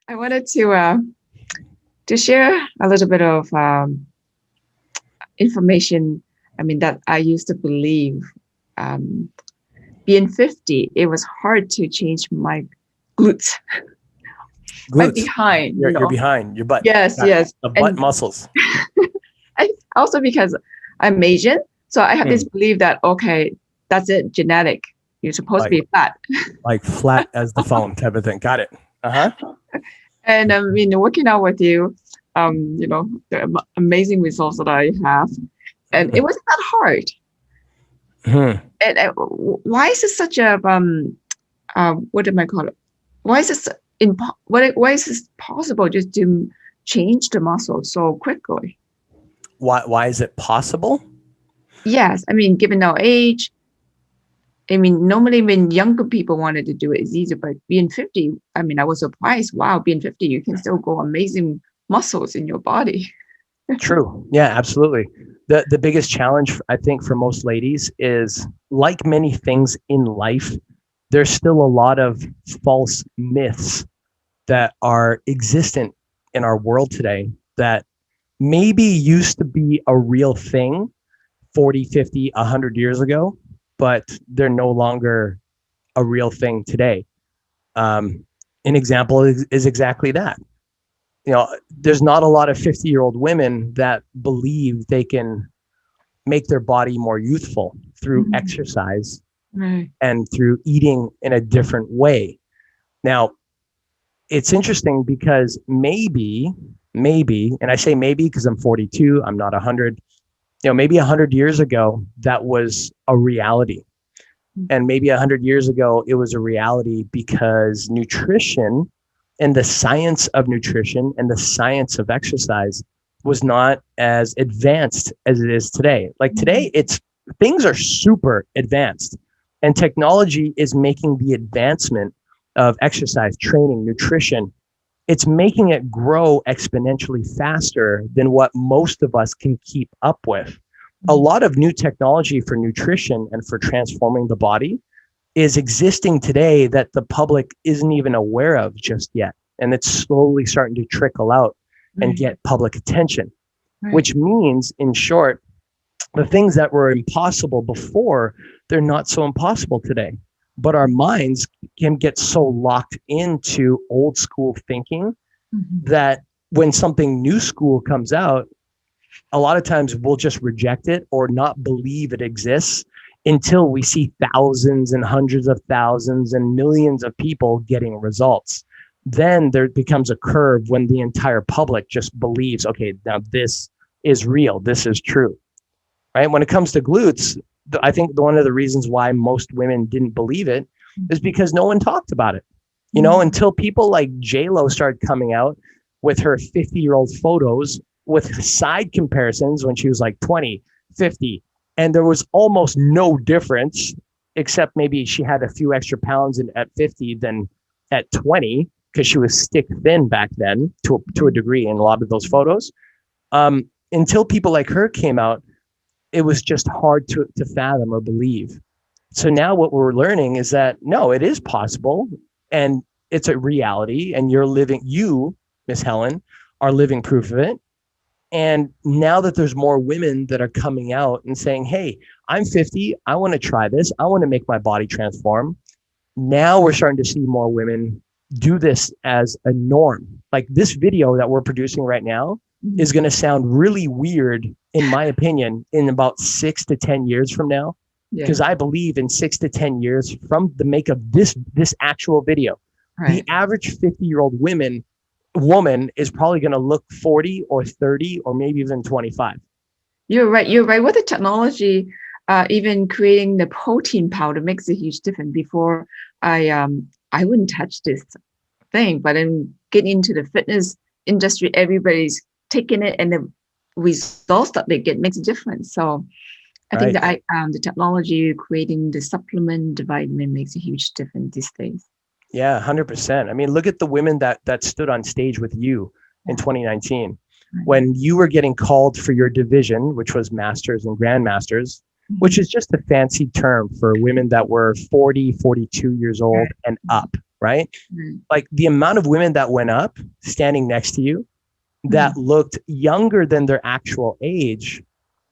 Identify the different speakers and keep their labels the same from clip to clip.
Speaker 1: I wanted to share a little bit of information. I mean, that I used to believe. Um, Being 50, it was hard to change my glutes, my
Speaker 2: Glutes.
Speaker 1: behind,
Speaker 2: You're behind your butt.
Speaker 1: Yes,
Speaker 2: Got it.
Speaker 1: yes.
Speaker 2: The butt
Speaker 1: And
Speaker 2: muscles.
Speaker 1: also because I'm Asian, so I have this
Speaker 2: Hmm.
Speaker 1: belief that, okay, that's it, genetic. You're supposed to
Speaker 2: Like
Speaker 1: be fat.
Speaker 2: like flat as the phone type of thing. Got it. Uh-huh.
Speaker 1: And I mean, working out with you, the amazing results that I have, and it wasn't that hard.
Speaker 2: Hmm.
Speaker 1: And why is it such a what am I call it? Why is this why is this possible just to change the muscle so quickly?
Speaker 2: Why is it possible?
Speaker 1: Yes, I mean, given our age, I mean, normally when younger people wanted to do it, it's easier. But being 50, I mean, I was surprised. Wow, being 50, you can still grow amazing muscles in your body.
Speaker 2: True. Yeah, absolutely. The biggest challenge I think for most ladies is, like many things in life, there's still a lot of false myths that are existent in our world today that maybe used to be a real thing 40, 50, 100 years ago, but they're no longer a real thing today. An example is exactly that. There's not a lot of 50-year-old women that believe they can make their body more youthful through exercise
Speaker 1: Right.
Speaker 2: and through eating in a different way. Now, it's interesting because maybe, and I say maybe because I'm 42, I'm not 100, maybe 100 years ago, that was a reality. And maybe 100 years ago, it was a reality because nutrition and the science of nutrition and the science of exercise was not as advanced as it is today. Like today, things are super advanced, and technology is making the advancement of exercise, training, nutrition. It's making it grow exponentially faster than what most of us can keep up with. A lot of new technology for nutrition and for transforming the body is existing today that the public isn't even aware of just yet. And it's slowly starting to trickle out and get public attention, which means, in short, the things that were impossible before, they're not so impossible today. But our minds can get so locked into old school thinking that when something new school comes out, a lot of times we'll just reject it or not believe it exists until we see thousands and hundreds of thousands and millions of people getting results. Then there becomes a curve when the entire public just believes, okay, now this is real, this is true, right? When it comes to glutes, I think one of the reasons why most women didn't believe it is because no one talked about it. Until people like J-Lo started coming out with her 50-year-old photos with side comparisons when she was like 20, 50, and there was almost no difference, except maybe she had a few extra pounds at 50 than at 20, because she was stick thin back then to a degree in a lot of those photos. Until people like her came out, it was just hard to fathom or believe. So now what we're learning is that, no, it is possible, and it's a reality, and you, Miss Helen, are living proof of it. And now that there's more women that are coming out and saying, hey, I'm 50, I want to try this, I want to make my body transform. Now we're starting to see more women do this as a norm. Like this video that we're producing right now is going to sound really weird, in my opinion, in about 6 to 10 years from now. Because I believe in 6 to 10 years from the make of this actual video, the average 50-year-old woman is probably going to look 40 or 30 or maybe even 25.
Speaker 1: You're right. You're right. With the technology, even creating the protein powder makes a huge difference. Before, I wouldn't touch this thing, but then getting into the fitness industry, everybody's taking it, and the results that they get makes a difference. So I think that the technology creating the supplement, the vitamin makes a huge difference these days.
Speaker 2: Yeah, 100%. I mean, look at the women that stood on stage with you in 2019 when you were getting called for your division, which was masters and grandmasters, which is just a fancy term for women that were 40, 42 years old and up. right?
Speaker 1: Right.
Speaker 2: Like the amount of women that went up standing next to you that looked younger than their actual age.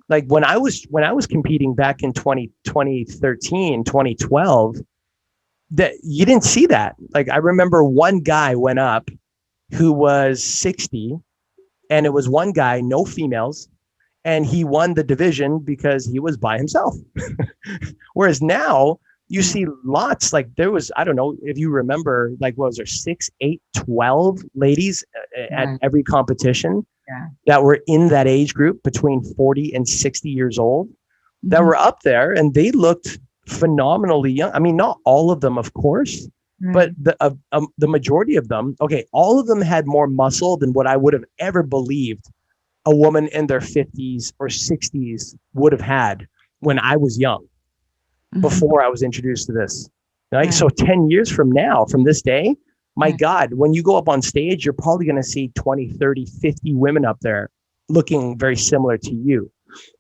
Speaker 2: Like when I was competing back in 2013, 2012, that you didn't see that. Like I remember one guy went up who was 60, and it was one guy, no females, and he won the division because he was by himself. Whereas now you see lots, like there was, I don't know if you remember, like what was there, 6, 8, 12 ladies at
Speaker 1: Right.
Speaker 2: every competition
Speaker 1: Yeah.
Speaker 2: that were in that age group between 40 and 60 years old that were up there, and they looked phenomenally young. I mean, not all of them, of course, but
Speaker 1: Right.
Speaker 2: the majority of them, okay, all of them had more muscle than what I would have ever believed a woman in their 50s or 60s would have had when I was young, before I was introduced to this. Right?
Speaker 1: Right.
Speaker 2: So 10 years from now, from this day, my
Speaker 1: Right.
Speaker 2: God, when you go up on stage, you're probably going to see 20, 30, 50 women up there looking very similar to you,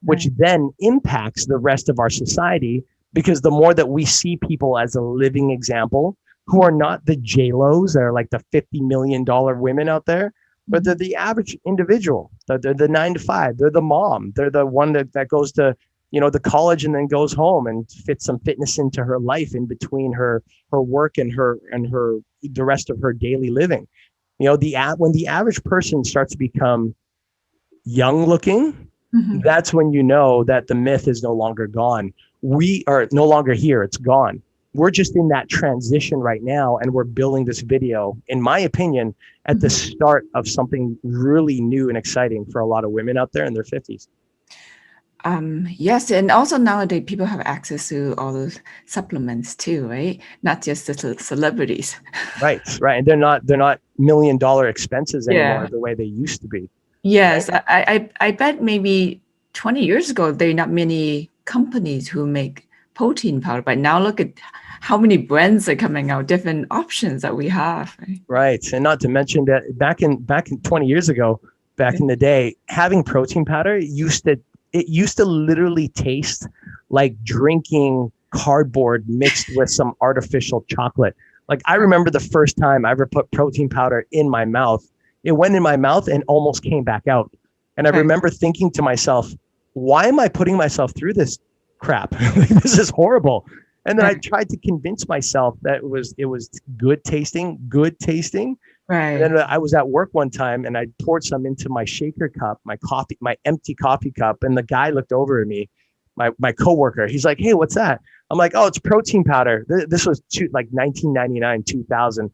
Speaker 2: which
Speaker 1: Right.
Speaker 2: then impacts the rest of our society, because the more that we see people as a living example who are not the J-Los that are like the $50 million women out there, but they're the average individual. They're the 9 to 5. They're the mom. They're the one that goes to, the college and then goes home and fits some fitness into her life in between her work and her the rest of her daily living. When the average person starts to become young looking, that's when you know that the myth is no longer gone. We are no longer here. It's gone. We're just in that transition right now, and we're building this video, in my opinion, at the start of something really new and exciting for a lot of women out there in their 50s.
Speaker 1: Yes, and also nowadays people have access to all those supplements too, right? Not just the celebrities.
Speaker 2: Right, right. And they're not $1 million expenses anymore
Speaker 1: Yeah.
Speaker 2: the way they used to be.
Speaker 1: Yes, I bet maybe 20 years ago there are not many companies who make protein powder, but now look at how many brands are coming out, different options that we have. Right?
Speaker 2: Right. And not to mention that back in 20 years ago, back in the day, having protein powder used to literally taste like drinking cardboard mixed with some artificial chocolate. Like I remember the first time I ever put protein powder in my mouth, it went in my mouth and almost came back out. And I remember thinking to myself, why am I putting myself through this crap? This is horrible. And then I tried to convince myself that it was good tasting.
Speaker 1: Right.
Speaker 2: And then I was at work one time and I poured some into my shaker cup, my empty coffee cup. And the guy looked over at me, my coworker. He's like, "Hey, what's that?" I'm like, "Oh, it's protein powder." This was like 1999, 2000.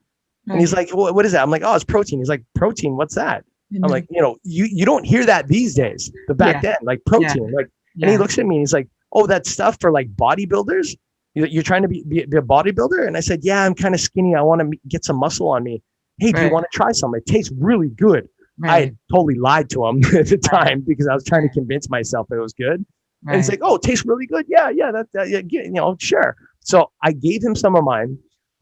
Speaker 2: And he's like, "What is that?" I'm like, "Oh, it's protein." He's like, "Protein? What's that?" I'm like, you don't hear that these days, but back then, like protein, like, and he looks at me and he's like, "Oh, that stuff for like bodybuilders? You're trying to be a bodybuilder?" And I said, "Yeah, I'm kind of skinny. I want to get some muscle on me. Hey, do you want to try some? It tastes really good." I had totally lied to him at the time because I was trying to convince myself that it was good. And he's like, "Oh, it tastes really good. Yeah, sure." So I gave him some of mine.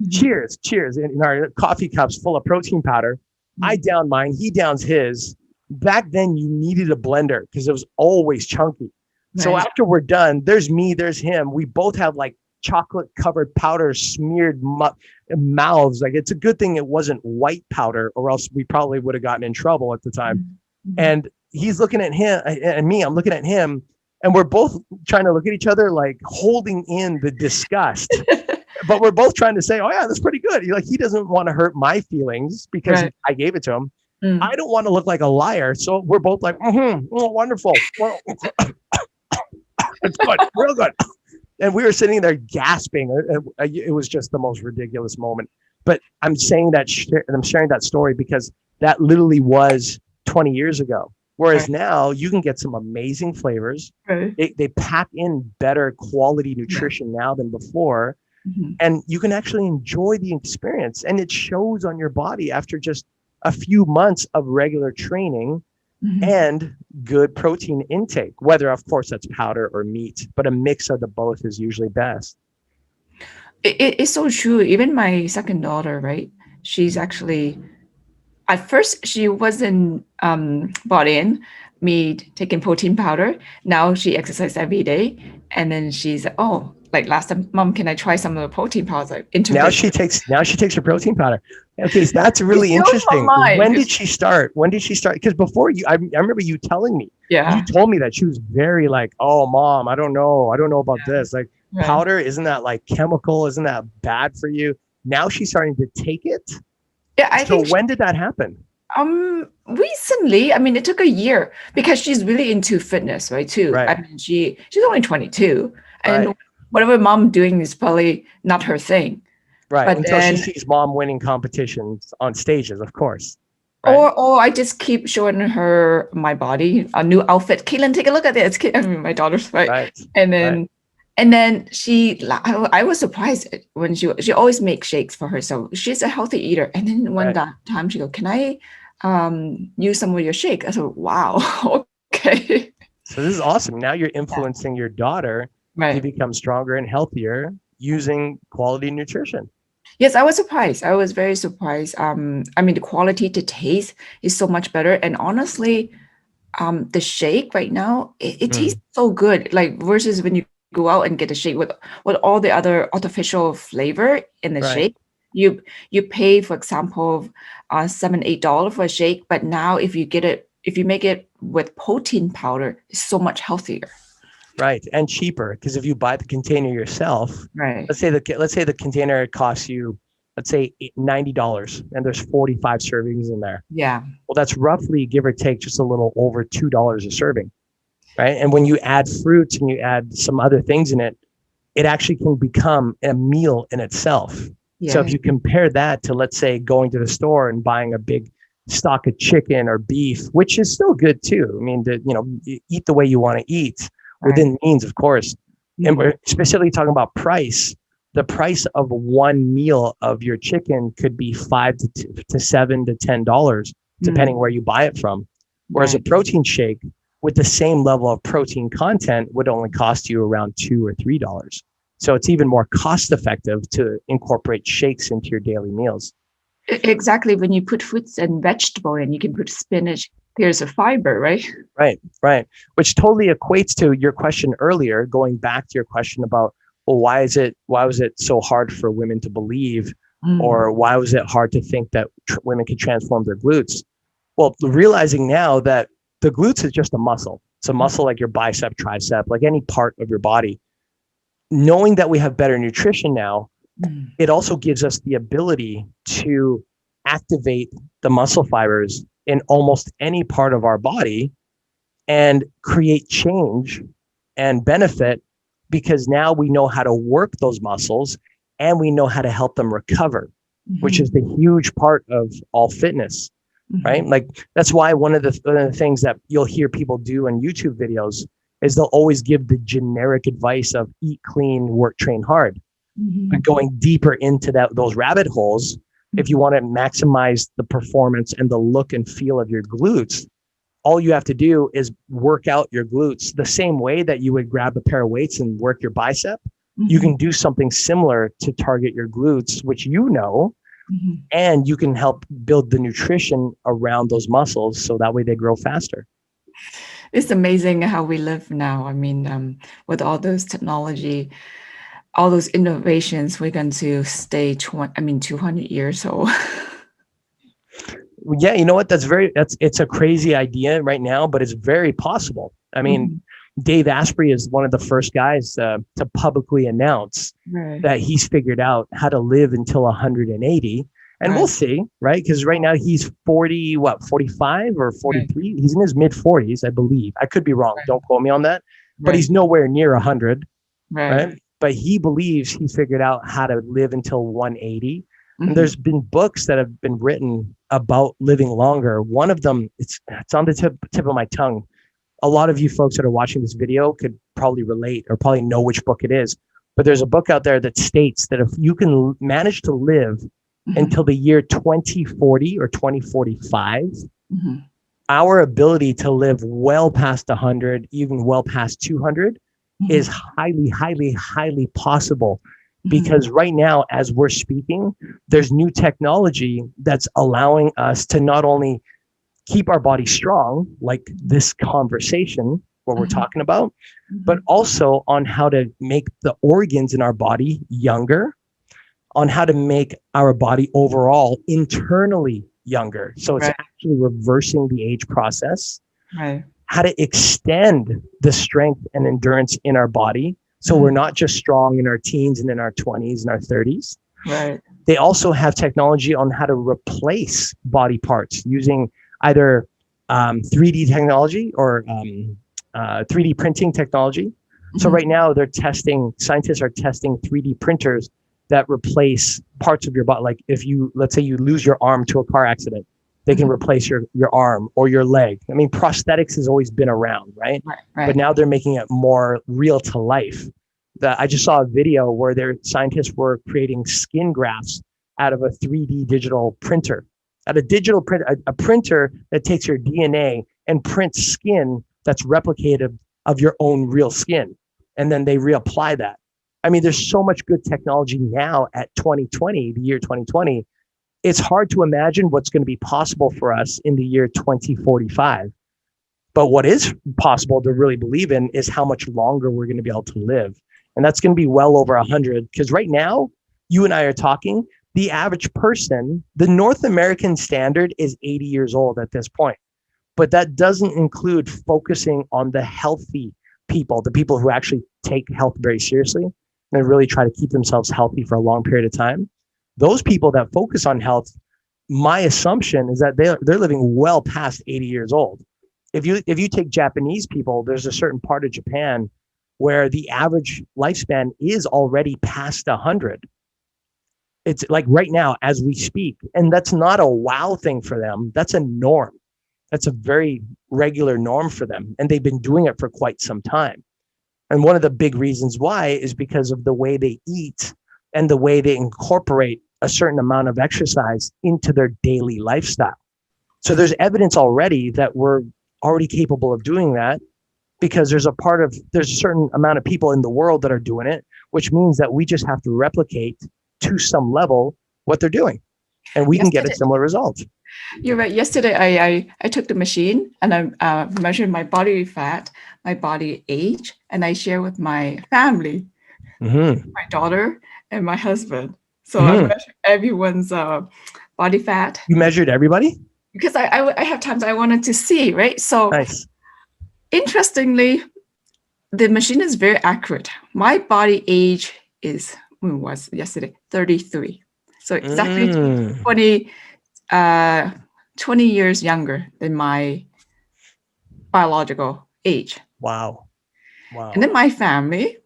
Speaker 2: Cheers. In our coffee cups full of protein powder. I downed mine. He downs his. Back then, you needed a blender because it was always chunky. So after we're done, there's me, there's him. We both have like chocolate covered powder smeared mouths. Like it's a good thing it wasn't white powder, or else we probably would have gotten in trouble at the time. And he's looking at him and me, I'm looking at him, and we're both trying to look at each other, like holding in the disgust. But we're both trying to say, "Oh yeah, that's pretty good." He doesn't want to hurt my feelings because I gave it to him. I don't want to look like a liar. So we're both like, wonderful. Well, it's good, real good. And we were sitting there gasping. It was just the most ridiculous moment. But I'm saying that, I'm sharing that story because that literally was 20 years ago. Whereas now you can get some amazing flavors. They pack in better quality nutrition now than before. And you can actually enjoy the experience. And it shows on your body after just a few months of regular training and good protein intake, whether, of course, that's powder or meat, but a mix of the both is usually best.
Speaker 1: It's so true. Even my second daughter, right? She's actually, at first, she wasn't bought in me taking protein powder. Now she exercises every day. And then she's, "Oh, like last time, Mom, can I try some of the protein powders? Like
Speaker 2: Now
Speaker 1: intermittent.
Speaker 2: she takes her protein powder. Okay, so that's
Speaker 1: It's
Speaker 2: really
Speaker 1: still in my
Speaker 2: interesting.
Speaker 1: mind.
Speaker 2: When did she start? When did she start? Because before I remember you telling me, you
Speaker 1: Yeah.
Speaker 2: told me that she was very like, oh, Mom, I don't know about this. Like
Speaker 1: Right.
Speaker 2: powder, isn't that like chemical? Isn't that bad for you? Now she's starting to take it.
Speaker 1: Yeah, I
Speaker 2: So
Speaker 1: think
Speaker 2: when did that happen?
Speaker 1: recently, I mean, it took a year because she's really into fitness, right? Too.
Speaker 2: Right,
Speaker 1: I mean, she's only 22,
Speaker 2: right,
Speaker 1: and whatever Mom doing is probably not her thing.
Speaker 2: right.
Speaker 1: But
Speaker 2: Until she
Speaker 1: then,
Speaker 2: sees Mom winning competitions on stages, of course. Right,
Speaker 1: or I just keep showing her my body, a new outfit. Caitlin, take a look at this. I mean, my daughter's right,
Speaker 2: right,
Speaker 1: and
Speaker 2: right.
Speaker 1: then I was surprised when she always makes shakes for herself. She's a healthy eater, and then one
Speaker 2: Right.
Speaker 1: time she go, "Can I use some of your shake?" I said, "Wow, okay."
Speaker 2: So this is awesome. Now you're
Speaker 1: Yeah.
Speaker 2: influencing your daughter to
Speaker 1: Right.
Speaker 2: become stronger and healthier using quality nutrition.
Speaker 1: Yes, I was surprised. I was very surprised. I mean, the quality to taste is so much better. And honestly, the shake right now, it tastes
Speaker 2: Mm,
Speaker 1: so good. Like versus when you go out and get a shake with all the other artificial flavor in the
Speaker 2: right.
Speaker 1: shake. You pay, for example, $7, $8 for a shake, but now if you make it with protein powder, it's so much healthier.
Speaker 2: Right. And cheaper because if you buy the container yourself,
Speaker 1: Right.
Speaker 2: let's say the container costs you, let's say $90 and there's 45 servings in there.
Speaker 1: Yeah.
Speaker 2: Well, that's roughly give or take just a little over $2 a serving. Right. And when you add fruits and you add some other things in it, it actually can become a meal in itself. So if
Speaker 1: Yes.
Speaker 2: you compare that to, let's say, going to the store and buying a big stock of chicken or beef, which is still good too. I mean, eat the way you want to eat
Speaker 1: Right.
Speaker 2: within means, of course. And
Speaker 1: Mhm.
Speaker 2: we're specifically talking about price. The price of one meal of your chicken could be to $7 to $10, depending
Speaker 1: Mm.
Speaker 2: where you buy it from. Whereas a
Speaker 1: Right.
Speaker 2: protein shake with the same level of protein content would only cost you around $2 or $3. So it's even more cost effective to incorporate shakes into your daily meals.
Speaker 1: Exactly. When you put fruits and vegetable and you can put spinach, there's a fiber, right?
Speaker 2: Right, right. Which totally equates to your question earlier, going back to your question about, well, why was it so hard for women to believe,
Speaker 1: Mm.
Speaker 2: or why was it hard to think that women could transform their glutes? Well, realizing now that the glutes is just a muscle. It's a muscle like your bicep, tricep, like any part of your body. Knowing that we have better nutrition now,
Speaker 1: Mm.
Speaker 2: it also gives us the ability to activate the muscle fibers in almost any part of our body and create change and benefit because now we know how to work those muscles and we know how to help them recover, which
Speaker 1: Mhm.
Speaker 2: is the huge part of all fitness, right?
Speaker 1: Mhm.
Speaker 2: Like that's why one of the things that you'll hear people do in YouTube videos is they'll always give the generic advice of eat clean, work, train hard. But
Speaker 1: Mhm.
Speaker 2: going deeper into those rabbit holes, if you
Speaker 1: Mhm.
Speaker 2: want to maximize the performance and the look and feel of your glutes, all you have to do is work out your glutes the same way that you would grab a pair of weights and work your bicep. You
Speaker 1: Mhm.
Speaker 2: can do something similar to target your glutes, which
Speaker 1: Mhm.
Speaker 2: and you can help build the nutrition around those muscles so that way they grow faster.
Speaker 1: It's amazing how we live now. I mean, with all those technology, all those innovations, we're going to stay 200 years old.
Speaker 2: Yeah, you know what? It's a crazy idea right now, but it's very possible. I mean,
Speaker 1: Mhm.
Speaker 2: Dave Asprey is one of the first guys to publicly announce
Speaker 1: Right.
Speaker 2: that he's figured out how to live until 180. And we'll
Speaker 1: Right.
Speaker 2: see, right? Because right now he's 40, 45 or
Speaker 1: Right.
Speaker 2: 43? He's in his mid 40s, I believe. I could be wrong.
Speaker 1: Right.
Speaker 2: Don't quote me on that. But
Speaker 1: Right.
Speaker 2: he's nowhere near 100,
Speaker 1: Right.
Speaker 2: right? But he believes he's figured out how to live until 180. And
Speaker 1: Mhm.
Speaker 2: there's been books that have been written about living longer. One of them, it's on the tip of my tongue. A lot of you folks that are watching this video could probably relate or probably know which book it is. But there's a book out there that states that if you can manage to live
Speaker 1: Mhm.
Speaker 2: until the year 2040 or 2045,
Speaker 1: Mhm.
Speaker 2: our ability to live well past 100, even well past 200, is
Speaker 1: Mhm.
Speaker 2: highly, highly, highly possible.
Speaker 1: Mhm.
Speaker 2: Because right now, as we're speaking, there's new technology that's allowing us to not only keep our body strong, like this conversation, what we're
Speaker 1: Mhm.
Speaker 2: talking about, but
Speaker 1: Mhm.
Speaker 2: also on how to make the organs in our body younger, on how to make our body overall internally younger. So it's
Speaker 1: Right,
Speaker 2: actually reversing the age process,
Speaker 1: right.
Speaker 2: how to extend the strength and endurance in our body. So we're
Speaker 1: Mhm.
Speaker 2: not just strong in our teens and in our 20s and our 30s.
Speaker 1: Right.
Speaker 2: They also have technology on how to replace body parts using either 3D technology or 3D printing technology. So
Speaker 1: Mhm.
Speaker 2: right now scientists are testing 3D printers that replace parts of your body. Like if you, let's say you lose your arm to a car accident, they can
Speaker 1: Mhm.
Speaker 2: replace your arm or your leg. I mean, prosthetics has always been around, right?
Speaker 1: Right,
Speaker 2: But
Speaker 1: right.
Speaker 2: now they're making it more real to life. I just saw a video where their scientists were creating skin grafts out of a 3D digital printer, at a digital print, a printer that takes your DNA and prints skin that's replicative of your own real skin. And then they reapply that. I mean, there's so much good technology now at 2020, the year 2020. It's hard to imagine what's going to be possible for us in the year 2045. But what is possible to really believe in is how much longer we're going to be able to live. And that's going to be well over 100. Because right now, you and I are talking, the average person, the North American standard is 80 years old at this point. But that doesn't include focusing on the healthy people, the people who actually take health very seriously and really try to keep themselves healthy for a long period of time. Those people that focus on health, my assumption is that they're living well past 80 years old. If you take Japanese people, there's a certain part of Japan where the average lifespan is already past 100. It's like right now as we speak, and that's not a wow thing for them. That's a norm. That's a very regular norm for them, and they've been doing it for quite some time. And one of the big reasons why is because of the way they eat and the way they incorporate a certain amount of exercise into their daily lifestyle. So there's evidence already that we're already capable of doing that, because there's a certain amount of people in the world that are doing it, which means that we just have to replicate to some level what they're doing, and we can get a
Speaker 1: Yesterday,
Speaker 2: similar result.
Speaker 1: you're right. Yesterday, I took the machine and I measured my body fat, my body age, and I share with my family,
Speaker 2: Mm-hmm.
Speaker 1: my daughter and my husband. So I
Speaker 2: Mm-hmm.
Speaker 1: measured everyone's body fat
Speaker 2: You measured everybody?
Speaker 1: because I have times I wanted to see, right? So
Speaker 2: Nice.
Speaker 1: interestingly, the machine is very accurate. My body age is, when was yesterday? 33. So exactly
Speaker 2: Mm.
Speaker 1: 20, uh, 20 years younger than my biological age.
Speaker 2: Wow.
Speaker 1: And
Speaker 2: Wow.
Speaker 1: then my family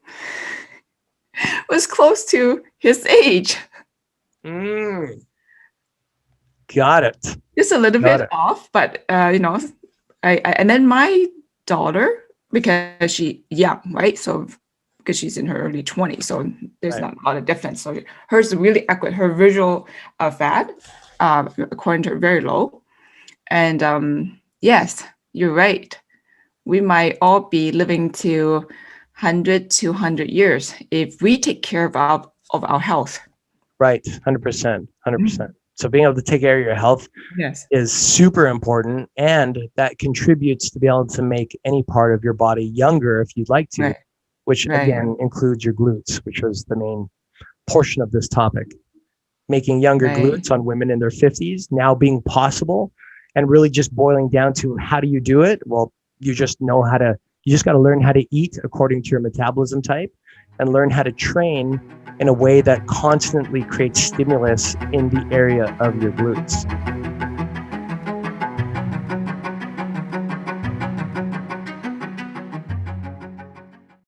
Speaker 1: was close to his age,
Speaker 2: Mm. Got it.
Speaker 1: just a little
Speaker 2: Got
Speaker 1: bit
Speaker 2: it.
Speaker 1: off, but and then my daughter, because she young, right? So because she's in her early 20s, so there's
Speaker 2: Right.
Speaker 1: not a lot of difference. So hers is really accurate. Her visual fat, according to her, very low. And yes, you're right. We might all be living to 100 to 100 years if we take care of our health.
Speaker 2: Right. 100%. 100%.
Speaker 1: Mhm.
Speaker 2: So being able to take care of your health
Speaker 1: Yes.
Speaker 2: is super important, and that contributes to be able to make any part of your body younger if you'd like to,
Speaker 1: Right.
Speaker 2: which
Speaker 1: Right.
Speaker 2: again includes your glutes, which was the main portion of this topic. Making younger
Speaker 1: Right.
Speaker 2: glutes on women in their 50s now being possible, and really just boiling down to how do you do it? Well, you just got to learn how to eat according to your metabolism type and learn how to train in a way that constantly creates stimulus in the area of your glutes.